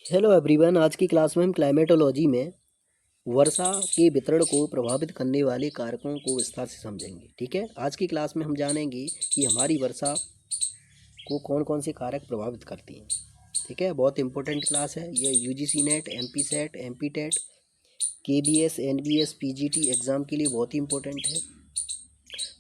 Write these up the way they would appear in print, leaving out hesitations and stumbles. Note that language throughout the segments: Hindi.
Hello everyone. आज की क्लास में हम क्लाइमेटोलॉजी में वर्षा के वितरण को प्रभावित करने वाले कारकों को विस्तार से समझेंगे। ठीक है, आज की क्लास में हम जानेंगे कि हमारी वर्षा को कौन कौन से कारक प्रभावित करती हैं। ठीक है, बहुत इंपॉर्टेंट क्लास है ये। UGC NET, MP SET, MP TET, KBS, NBS, PGT exam के लिए बहुत ही इंपॉर्टेंट है।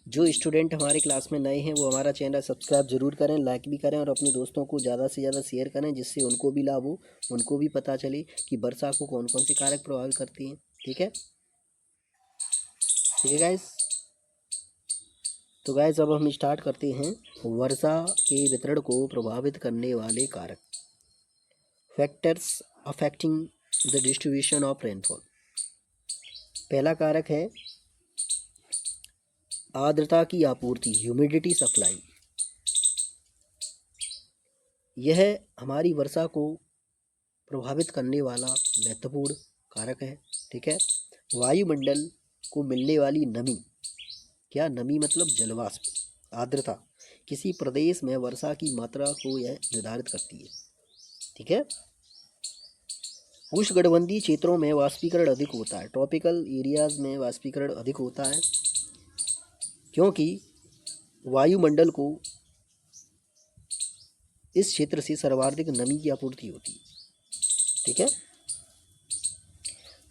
जो स्टूडेंट हमारे क्लास में नए हैं वो हमारा चैनल सब्सक्राइब जरूर करें, लाइक भी करें और अपने दोस्तों को ज़्यादा से ज़्यादा शेयर करें, जिससे उनको भी लाभ हो, उनको भी पता चले कि वर्षा को कौन कौन से कारक प्रभावित करती हैं। ठीक है, ठीक है गाइस। तो गाइस अब हम स्टार्ट करते हैं वर्षा के वितरण को प्रभावित करने वाले कारक। Factors affecting the distribution of rainfall. पहला कारक है आर्द्रता की आपूर्ति, ह्यूमिडिटी सप्लाई। यह हमारी वर्षा को प्रभावित करने वाला महत्वपूर्ण कारक है। ठीक है, वायुमंडल को मिलने वाली नमी, क्या नमी मतलब जलवाष्प, आर्द्रता किसी प्रदेश में वर्षा की मात्रा को यह निर्धारित करती है। ठीक है, उष्णकटिबंधीय क्षेत्रों में वाष्पीकरण अधिक होता है, ट्रॉपिकल एरियाज में वाष्पीकरण अधिक होता है, क्योंकि वायुमंडल को इस क्षेत्र से सर्वाधिक नमी की आपूर्ति होती है। ठीक है,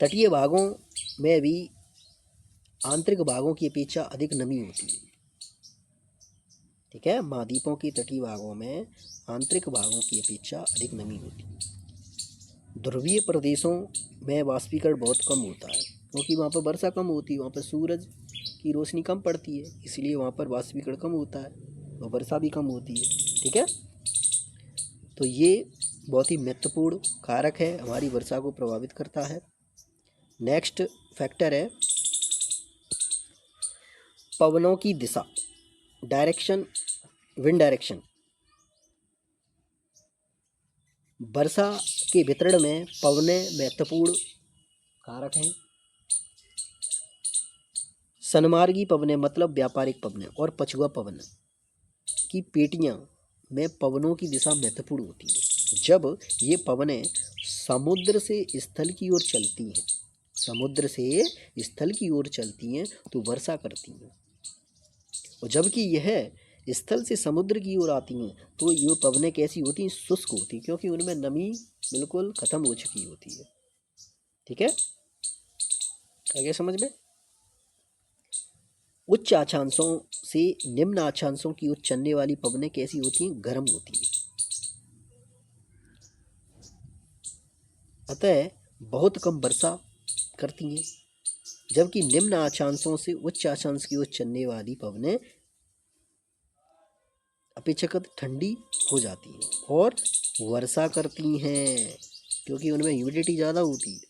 तटीय भागों में भी आंतरिक भागों की अपेक्षा अधिक नमी होती है। ठीक है, महाद्वीपों के तटीय भागों में आंतरिक भागों की अपेक्षा अधिक नमी होती है। ध्रुवीय प्रदेशों में वाष्पीकरण बहुत कम होता है, क्योंकि वहाँ पर वर्षा कम होती है, वहाँ पर सूरज की रोशनी कम पड़ती है, इसलिए वहाँ पर वाष्पीकरण कम होता है और वर्षा भी कम होती है। ठीक है, तो ये बहुत ही महत्वपूर्ण कारक है, हमारी वर्षा को प्रभावित करता है। नेक्स्ट फैक्टर है पवनों की दिशा, डायरेक्शन, विंड डायरेक्शन। वर्षा के वितरण में पवनें महत्वपूर्ण कारक हैं। सनमार्गी पवनें मतलब व्यापारिक पवनें और पछुआ पवन की पेटियां में पवनों की दिशा महत्वपूर्ण होती है। जब ये पवनें समुद्र से स्थल की ओर चलती हैं, समुद्र से स्थल की ओर चलती हैं तो वर्षा करती हैं, और जबकि यह स्थल से समुद्र की ओर आती हैं तो ये पवनें कैसी होती हैं, शुष्क होती हैं, क्योंकि उनमें नमी बिल्कुल खत्म हो चुकी होती है। ठीक है, आगे समझ में। उच्च अक्षांशों से निम्न अक्षांशों की ओर चलने वाली पवनें कैसी होती हैं, गर्म होती हैं, अतः बहुत कम वर्षा करती हैं। जबकि निम्न अक्षांशों से उच्च अक्षांश की ओर चलने वाली पवनें अपेक्षाकृत ठंडी हो जाती हैं और वर्षा करती हैं, क्योंकि उनमें ह्यूमिडिटी ज़्यादा होती है।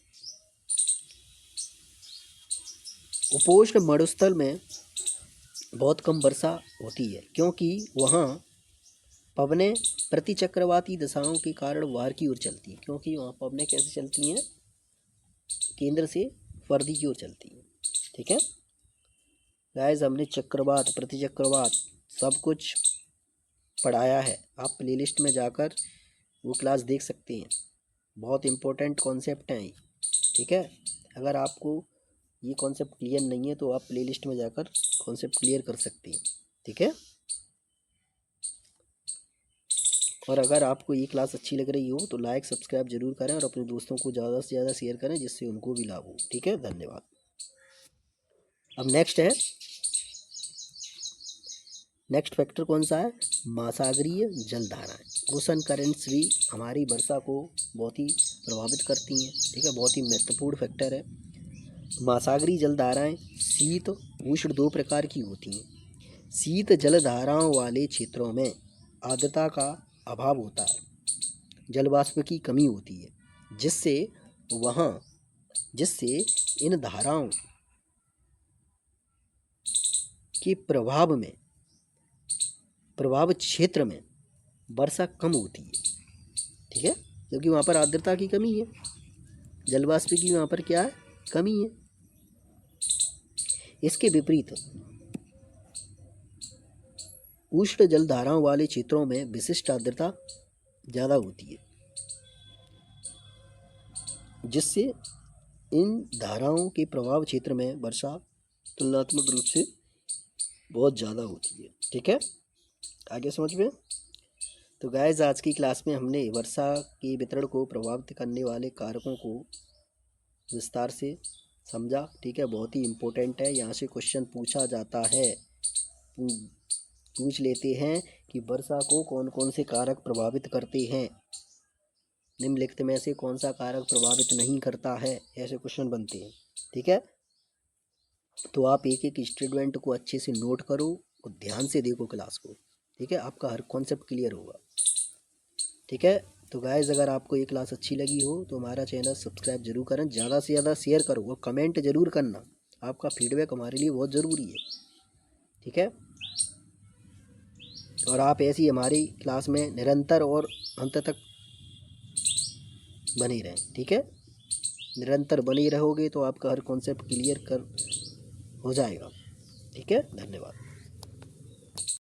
उपोष्ण मरुस्थल में बहुत कम वर्षा होती है, क्योंकि वहाँ पवनें प्रतिचक्रवाती दिशाओं के कारण बाहर की ओर चलती हैं, क्योंकि वहाँ पवनें कैसे चलती हैं, केंद्र से वर्दी की ओर चलती हैं। ठीक है गाइस, हमने चक्रवात, प्रतिचक्रवात सब कुछ पढ़ाया है, आप प्लेलिस्ट में जाकर वो क्लास देख सकते हैं, बहुत इम्पोर्टेंट कॉन्सेप्ट हैं। ठीक है, अगर आपको ये कॉन्सेप्ट क्लियर नहीं है तो आप प्लेलिस्ट में जाकर कॉन्सेप्ट क्लियर कर सकते हैं। ठीक है, और अगर आपको ये क्लास अच्छी लग रही हो तो लाइक सब्सक्राइब जरूर करें और अपने दोस्तों को ज़्यादा से ज़्यादा शेयर करें, जिससे उनको भी लाभ हो। ठीक है, धन्यवाद। अब नेक्स्ट फैक्टर कौन सा है, महासागरीय जलधाराएं। ओशन करेंट्स भी हमारी वर्षा को बहुत ही प्रभावित करती हैं। ठीक है, बहुत ही महत्वपूर्ण फैक्टर है। महासागरीय जलधाराएं शीत उष्ण दो प्रकार की होती हैं। शीत जलधाराओं वाले क्षेत्रों में आर्द्रता का अभाव होता है, जलवाष्प की कमी होती है, जिससे इन धाराओं के प्रभाव क्षेत्र में वर्षा कम होती है। ठीक है, क्योंकि वहाँ पर आर्द्रता की कमी है, जलवाष्प की वहाँ पर क्या है, कमी है। इसके विपरीत उष्ण जलधाराओं वाले क्षेत्रों में विशिष्ट आर्द्रता ज़्यादा होती है। जिससे इन धाराओं के प्रभाव क्षेत्र में वर्षा तुलनात्मक रूप से बहुत ज़्यादा होती है। ठीक है, आगे समझ में। तो गाइस आज की क्लास में हमने वर्षा के वितरण को प्रभावित करने वाले कारकों को विस्तार से समझा। ठीक है, बहुत ही इम्पोर्टेंट है, यहाँ से क्वेश्चन पूछा जाता है। पूछ लेते हैं कि वर्षा को कौन कौन से कारक प्रभावित करते हैं, निम्नलिखित में से कौन सा कारक प्रभावित नहीं करता है, ऐसे क्वेश्चन बनते हैं। ठीक है, तो आप एक एक स्टेटमेंट को अच्छे से नोट करो और ध्यान से देखो क्लास को। ठीक है, आपका हर कॉन्सेप्ट क्लियर होगा। ठीक है, तो गाइस अगर आपको ये क्लास अच्छी लगी हो तो हमारा चैनल सब्सक्राइब जरूर करें, ज़्यादा से ज़्यादा शेयर करो और कमेंट जरूर करना। आपका फीडबैक हमारे लिए बहुत ज़रूरी है। ठीक है, और आप ऐसी हमारी क्लास में निरंतर और अंत तक बने रहें। ठीक है, निरंतर बने रहोगे तो आपका हर कॉन्सेप्ट क्लियर हो जाएगा। ठीक है, धन्यवाद।